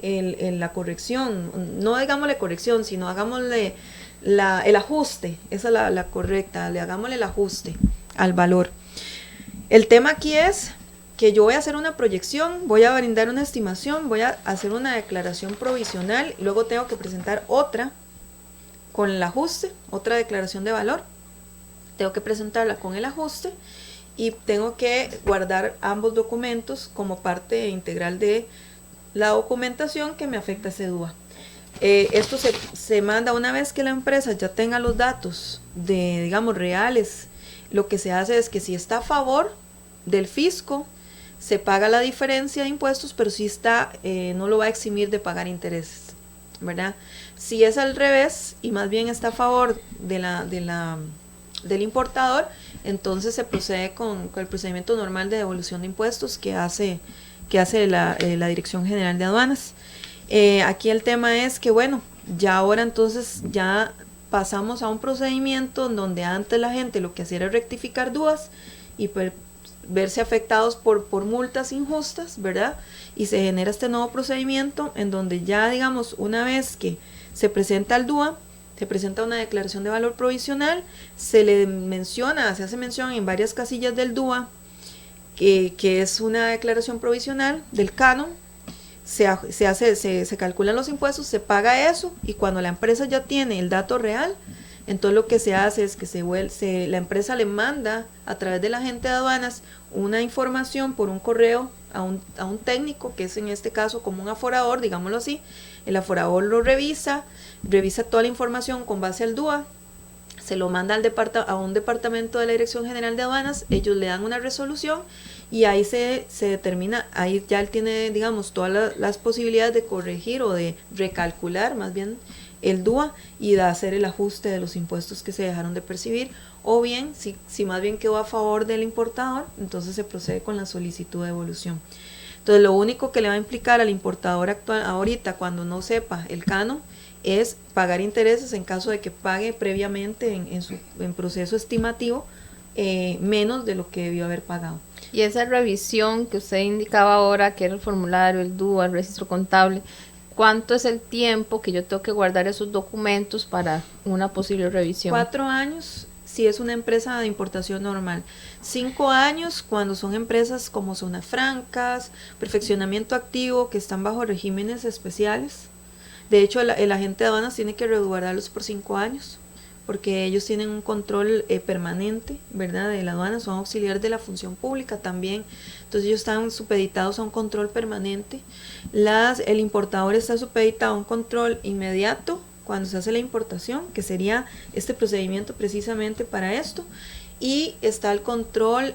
la corrección, no digámosle corrección, sino hagámosle el ajuste, esa es la correcta, hagámosle el ajuste al valor. El tema aquí es que yo voy a hacer una proyección, voy a brindar una estimación, voy a hacer una declaración provisional, luego tengo que presentar otra con el ajuste, otra declaración de valor, tengo que presentarla con el ajuste y tengo que guardar ambos documentos como parte integral de la documentación que me afecta a ese DUA. Esto se manda una vez que la empresa ya tenga los datos digamos, reales. Lo que se hace es que si está a favor del fisco, se paga la diferencia de impuestos, pero si está, no lo va a eximir de pagar intereses, ¿verdad? Si es al revés y más bien está a favor del importador, entonces se procede con el procedimiento normal de devolución de impuestos que hace la Dirección General de Aduanas. Aquí el tema es que, bueno, ya ahora entonces ya pasamos a un procedimiento en donde antes la gente lo que hacía era rectificar DUAs y verse afectados por multas injustas, ¿verdad? Y se genera este nuevo procedimiento en donde ya, digamos, una vez que se presenta el DUA, se presenta una declaración de valor provisional, se hace mención en varias casillas del DUA, que es una declaración provisional del canon, se calculan los impuestos, se paga eso, y cuando la empresa ya tiene el dato real, entonces lo que se hace es que la empresa le manda a través del agente de aduanas una información por un correo a un técnico, que es en este caso como un aforador, digámoslo así. El aforador lo revisa toda la información con base al DUA, se lo manda a un departamento de la Dirección General de Aduanas, ellos le dan una resolución y ahí se determina, ahí ya él tiene, digamos, todas las posibilidades de corregir o de recalcular más bien el DUA y de hacer el ajuste de los impuestos que se dejaron de percibir, o bien, si más bien quedó a favor del importador, entonces se procede con la solicitud de devolución. Entonces lo único que le va a implicar al importador actual ahorita cuando no sepa el canon es pagar intereses en caso de que pague previamente en proceso estimativo menos de lo que debió haber pagado. Y esa revisión que usted indicaba ahora, que era el formulario, el DUA, el registro contable, ¿cuánto es el tiempo que yo tengo que guardar esos documentos para una posible revisión? 4 años si es una empresa de importación normal, 5 años cuando son empresas como zonas francas, perfeccionamiento activo, que están bajo regímenes especiales. De hecho, el agente de aduanas tiene que resguardarlos por 5 años, porque ellos tienen un control permanente, ¿verdad?, de la aduana, son auxiliares de la función pública también, entonces ellos están supeditados a un control permanente. El importador está supeditado a un control inmediato cuando se hace la importación, que sería este procedimiento precisamente para esto, y está el control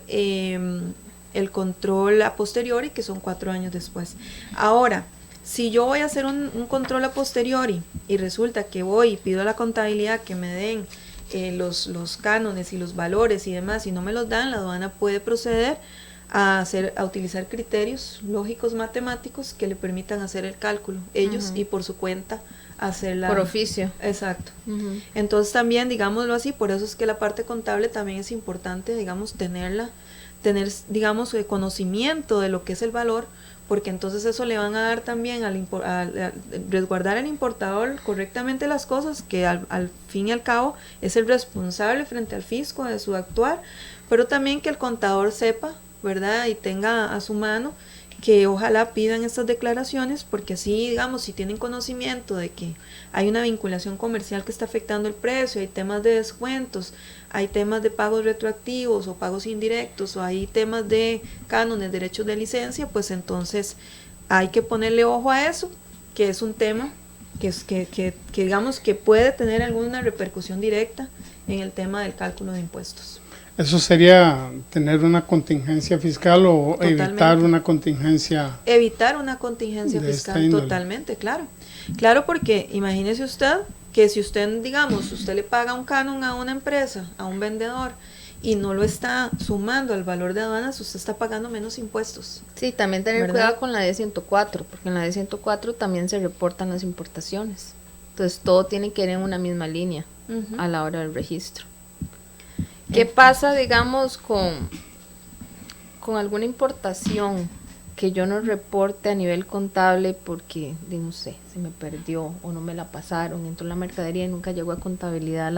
a posteriori, que son 4 años después. Ahora, si yo voy a hacer un control a posteriori y resulta que voy y pido a la contabilidad que me den los cánones y los valores y demás, y no me los dan, la aduana puede proceder a utilizar criterios lógicos matemáticos que le permitan hacer el cálculo, ellos y por su cuenta hacerla. Por oficio. Exacto. Entonces también, digámoslo así, por eso es que la parte contable también es importante, digamos, tener, digamos, el conocimiento de lo que es el valor, porque entonces eso le van a dar también a resguardar al importador correctamente las cosas, que al fin y al cabo es el responsable frente al fisco de su actuar, pero también que el contador sepa, ¿verdad?, y tenga a su mano que ojalá pidan estas declaraciones, porque así, digamos, si tienen conocimiento de que hay una vinculación comercial que está afectando el precio, hay temas de descuentos, hay temas de pagos retroactivos o pagos indirectos, o hay temas de cánones, derechos de licencia, pues entonces hay que ponerle ojo a eso, que es un tema que digamos que puede tener alguna repercusión directa en el tema del cálculo de impuestos. ¿Eso sería tener una contingencia fiscal o Totalmente. evitar una contingencia? Evitar una contingencia fiscal, totalmente, claro. Claro, porque imagínese usted que si usted, digamos, usted le paga un canon a una empresa, a un vendedor, y no lo está sumando al valor de aduanas, usted está pagando menos impuestos. Sí, también tener ¿verdad? cuidado con la D104, porque en la D104 también se reportan las importaciones. Entonces todo tiene que ir en una misma línea a la hora del registro. ¿Qué pasa, digamos, con alguna importación que yo no reporte a nivel contable porque, no sé, se me perdió o no me la pasaron, entró la mercadería y nunca llegó a contabilidad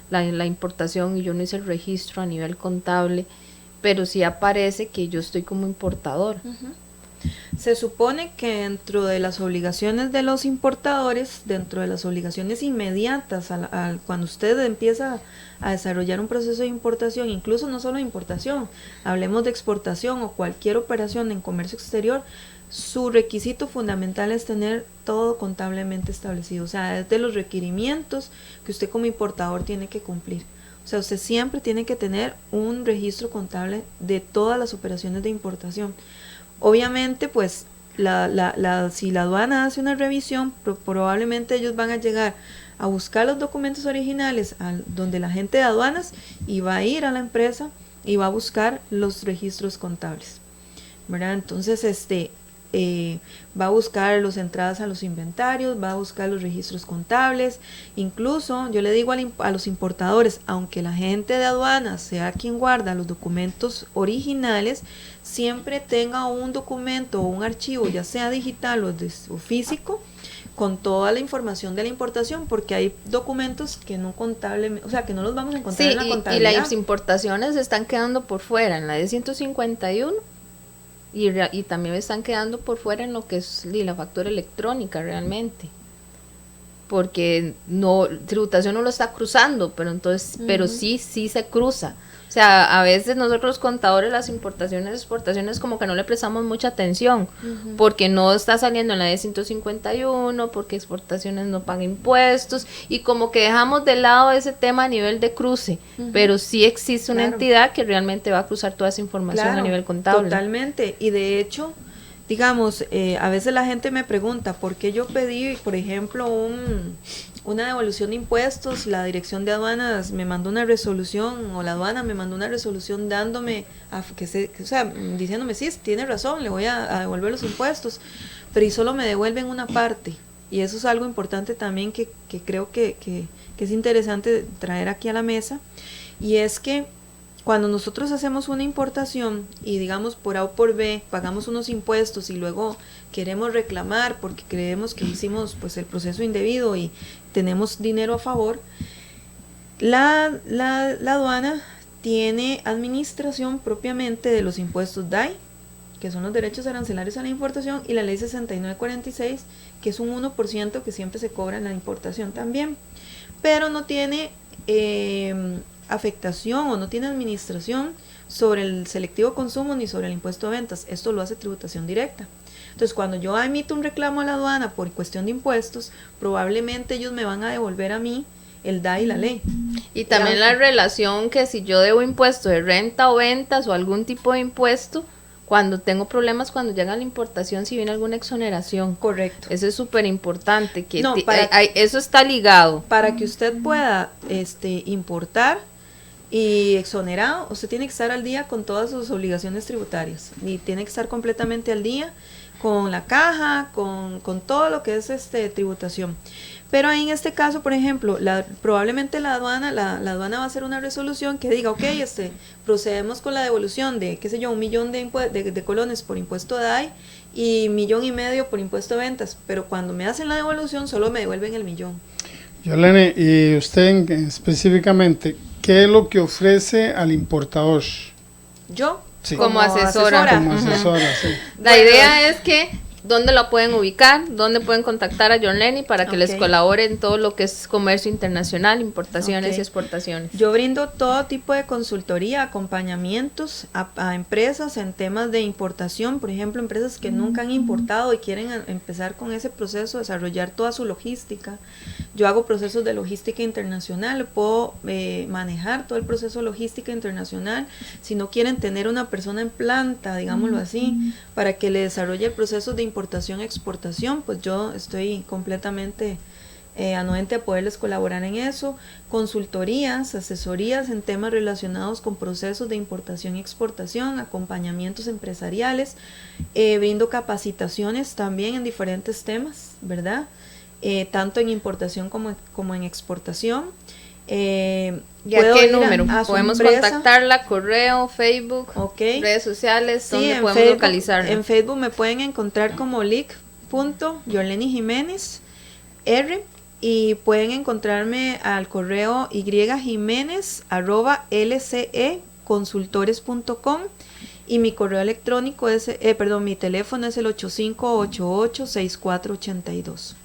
la importación y yo no hice el registro a nivel contable, pero sí aparece que yo estoy como importador? Se supone que dentro de las obligaciones de los importadores, dentro de las obligaciones inmediatas cuando usted empieza a desarrollar un proceso de importación, incluso no solo de importación, hablemos de exportación o cualquier operación en comercio exterior, su requisito fundamental es tener todo contablemente establecido, o sea, es de los requerimientos que usted como importador tiene que cumplir. O sea, usted siempre tiene que tener un registro contable de todas las operaciones de importación. Obviamente, pues, si la aduana hace una revisión, probablemente ellos van a llegar a buscar los documentos originales donde la gente de aduanas y va a ir a la empresa y va a buscar los registros contables, ¿verdad? Entonces, va a buscar las entradas a los inventarios, va a buscar los registros contables. Incluso yo le digo a los importadores, aunque la gente de aduanas sea quien guarda los documentos originales, siempre tenga un documento o un archivo, ya sea digital o físico, con toda la información de la importación, porque hay documentos que no contablemente, o sea, que no los vamos a encontrar en la contabilidad. Y las importaciones están quedando por fuera en la D151 y también están quedando por fuera en lo que es la factura electrónica realmente, porque no, tributación no lo está cruzando, pero entonces, pero sí se cruza. O sea, a veces nosotros los contadores, las importaciones, exportaciones, como que no le prestamos mucha atención, porque no está saliendo en la D151, porque exportaciones no pagan impuestos, y como que dejamos de lado ese tema a nivel de cruce, pero sí existe una entidad que realmente va a cruzar toda esa información a nivel contable. Totalmente, y de hecho, digamos, a veces la gente me pregunta, ¿por qué yo pedí, por ejemplo, una devolución de impuestos? La dirección de aduanas me mandó una resolución, o la aduana me mandó una resolución dándome, diciéndome, sí, tiene razón, le voy a devolver los impuestos, pero y solo me devuelven una parte. Y eso es algo importante también que creo que es interesante traer aquí a la mesa, y es que cuando nosotros hacemos una importación y digamos por A o por B pagamos unos impuestos y luego queremos reclamar porque creemos que hicimos pues el proceso indebido y tenemos dinero a favor, la aduana tiene administración propiamente de los impuestos DAI, que son los derechos arancelarios a la importación, y la ley 6946, que es un 1% que siempre se cobra en la importación también, pero no tiene afectación o no tiene administración sobre el selectivo consumo ni sobre el impuesto a ventas. Esto lo hace tributación directa. Entonces, cuando yo emito un reclamo a la aduana por cuestión de impuestos, probablemente ellos me van a devolver a mí el DAI y la ley. Y también la relación que si yo debo impuesto de renta o ventas o algún tipo de impuesto, cuando tengo problemas, cuando llega la importación, si viene alguna exoneración. Correcto. Eso es súper importante, que eso está ligado. Para que usted pueda importar y exonerado, usted tiene que estar al día con todas sus obligaciones tributarias y tiene que estar completamente al día con la caja, con todo lo que es tributación. Pero en este caso, por ejemplo, probablemente la aduana va a hacer una resolución que diga, ok, procedemos con la devolución de, qué sé yo, 1 millón de colones por impuesto de DAI y 1,5 millones por impuesto de ventas, pero cuando me hacen la devolución solo me devuelven el 1 millón. Yolene, y usted específicamente, ¿qué es lo que ofrece al importador? Yo, sí. Como asesora. Como asesora, sí. La idea es que ¿dónde la pueden ubicar? ¿Dónde pueden contactar a Yolene para que les colabore en todo lo que es comercio internacional, importaciones y exportaciones? Yo brindo todo tipo de consultoría, acompañamientos a empresas en temas de importación, por ejemplo, empresas que nunca han importado y quieren empezar con ese proceso, desarrollar toda su logística. Yo hago procesos de logística internacional, puedo manejar todo el proceso de logística internacional. Si no quieren tener una persona en planta, digámoslo así, para que le desarrolle el proceso de importación-exportación, pues yo estoy completamente anuente a poderles colaborar en eso. Consultorías, asesorías en temas relacionados con procesos de importación y exportación, acompañamientos empresariales, brindo capacitaciones también en diferentes temas, ¿verdad? Tanto en importación como en exportación. ¿Y a qué número? ¿Podemos contactarla? ¿Correo, Facebook, redes sociales? Sí, ¿dónde podemos localizarla? En Facebook me pueden encontrar como lic.yoleni.jiménez R, y pueden encontrarme al correo yjimenez@lceconsultores.com, y mi correo electrónico es, mi teléfono es el 8588-6482.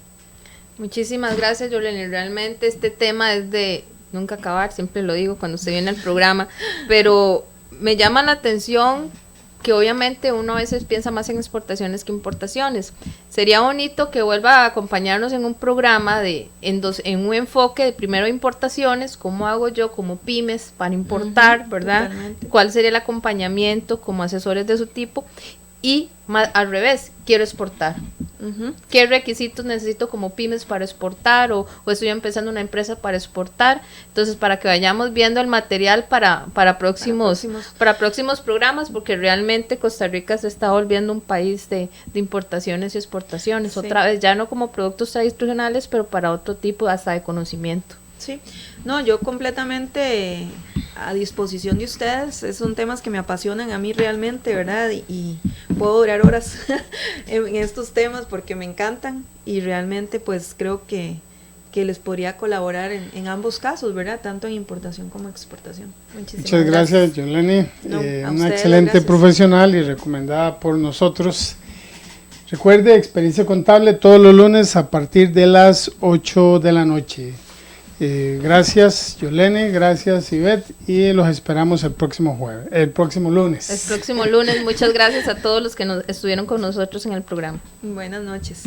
Muchísimas gracias, Yoleni. Realmente este tema es de nunca acabar, siempre lo digo cuando se viene al programa, pero me llama la atención que obviamente uno a veces piensa más en exportaciones que importaciones. Sería bonito que vuelva a acompañarnos en un programa en un enfoque de primero importaciones, cómo hago yo como pymes para importar, ¿verdad? Totalmente. ¿Cuál sería el acompañamiento como asesores de su tipo? Y al revés, quiero exportar. ¿Qué requisitos necesito como pymes para exportar? O estoy empezando una empresa para exportar. Entonces, para que vayamos viendo el material para próximos programas, porque realmente Costa Rica se está volviendo un país de importaciones y exportaciones. Sí. Otra vez, ya no como productos tradicionales, pero para otro tipo hasta de conocimiento. Sí, no, yo completamente a disposición de ustedes. Son temas que me apasionan a mí realmente, ¿verdad? Y puedo durar horas en estos temas porque me encantan, y realmente pues creo que les podría colaborar en ambos casos, ¿verdad? Tanto en importación como exportación. Muchas gracias, Yoleni. Una excelente profesional y recomendada por nosotros. Recuerde, Experiencia Contable todos los lunes a partir de las 8 de la noche. Gracias, Yolene, gracias, Ivette, y los esperamos el próximo lunes. El próximo lunes, muchas gracias a todos los que estuvieron con nosotros en el programa. Buenas noches.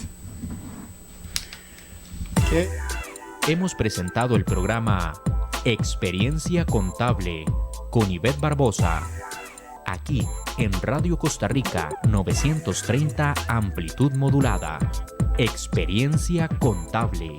Hemos presentado el programa Experiencia Contable con Ivette Barbosa, aquí en Radio Costa Rica 930 amplitud modulada. Experiencia Contable.